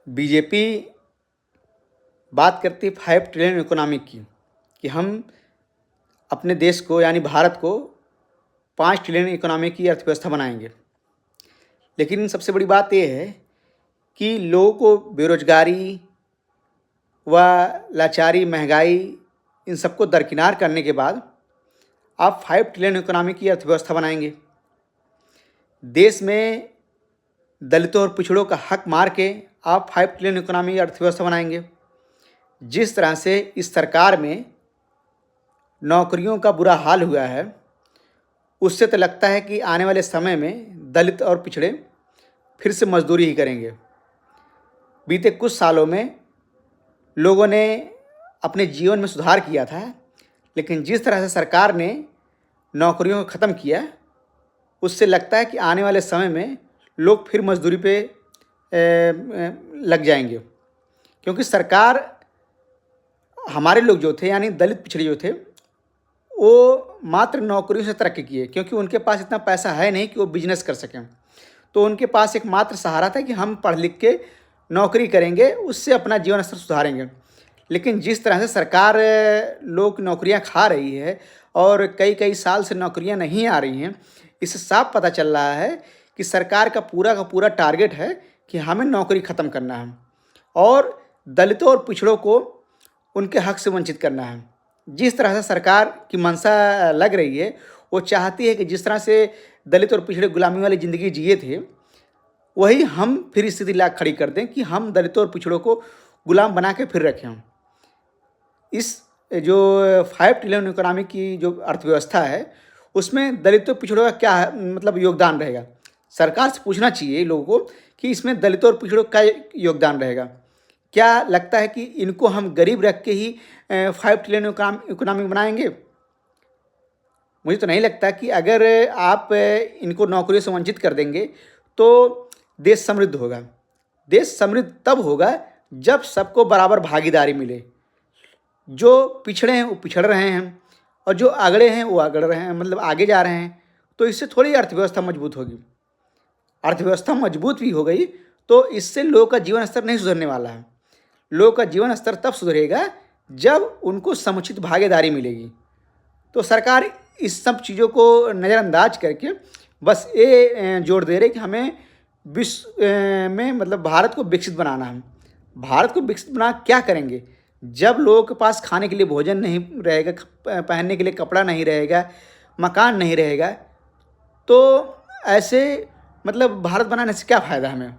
BJP बात करती है 5 ट्रिलियन इकोनॉमी की कि हम अपने देश को यानी भारत को 5 ट्रिलियन इकोनॉमी की अर्थव्यवस्था बनाएंगे। लेकिन सबसे बड़ी बात यह है कि लोगों को बेरोजगारी व लाचारी, महंगाई इन सबको दरकिनार करने के बाद आप 5 ट्रिलियन इकोनॉमी की अर्थव्यवस्था बनाएंगे। देश में दलितों और पिछड़ों का हक मार के आप 5 ट्रिलियन इकोनॉमी अर्थव्यवस्था बनाएंगे। जिस तरह से इस सरकार में नौकरियों का बुरा हाल हुआ है, उससे तो लगता है कि आने वाले समय में दलित और पिछड़े फिर से मजदूरी ही करेंगे। बीते कुछ सालों में लोगों ने अपने जीवन में सुधार किया था, लेकिन जिस तरह से सरकार ने नौकरियों को ख़त्म किया, उससे लगता है कि आने वाले समय में लोग फिर मजदूरी पे लग जाएंगे। क्योंकि सरकार, हमारे लोग जो थे यानी दलित पिछड़े जो थे, वो मात्र नौकरियों से तरक्की किए, क्योंकि उनके पास इतना पैसा है नहीं कि वो बिजनेस कर सकें। तो उनके पास एक मात्र सहारा था कि हम पढ़ लिख के नौकरी करेंगे, उससे अपना जीवन स्तर सुधारेंगे। लेकिन जिस तरह से सरकार लोग नौकरियां खा रही है और कई कई साल से नौकरियां नहीं आ रही हैं, इससे साफ पता चल रहा है कि सरकार का पूरा टारगेट है कि हमें नौकरी ख़त्म करना है और दलितों और पिछड़ों को उनके हक से वंचित करना है। जिस तरह से सरकार की मंशा लग रही है, वो चाहती है कि जिस तरह से दलित और पिछड़े गुलामी वाली ज़िंदगी जिए थे, वही हम फिर स्थिति ला खड़ी कर दें कि हम दलितों और पिछड़ों को गुलाम बना के फिर रखें। इस जो 5 ट्रिलियन इकोनॉमी की जो अर्थव्यवस्था है, उसमें दलितों पिछड़ों का क्या मतलब योगदान रहेगा? सरकार से पूछना चाहिए लोगों को कि इसमें दलितों और पिछड़ों का योगदान रहेगा। क्या लगता है कि इनको हम गरीब रख के ही 5 ट्रिलियन इकोनॉमी बनाएंगे? मुझे तो नहीं लगता कि अगर आप इनको नौकरियों से वंचित कर देंगे तो देश समृद्ध होगा। देश समृद्ध तब होगा जब सबको बराबर भागीदारी मिले। जो पिछड़े हैं वो पिछड़ रहे हैं और जो आगड़े हैं वो आगड़ रहे हैं, मतलब आगे जा रहे हैं। तो इससे थोड़ी अर्थव्यवस्था मजबूत होगी। अर्थव्यवस्था मजबूत भी हो गई तो इससे लोगों का जीवन स्तर नहीं सुधरने वाला है। लोगों का जीवन स्तर तब सुधरेगा जब उनको समुचित भागीदारी मिलेगी। तो सरकार इस सब चीज़ों को नज़रअंदाज करके बस ये जोर दे रहे कि हमें विश्व में मतलब भारत को विकसित बनाना है। भारत को विकसित बना क्या करेंगे? जब लोगों के पास खाने के लिए भोजन नहीं रहेगा, पहनने के लिए कपड़ा नहीं रहेगा, मकान नहीं रहेगा, तो ऐसे मतलब भारत बनाने से क्या फ़ायदा हमें?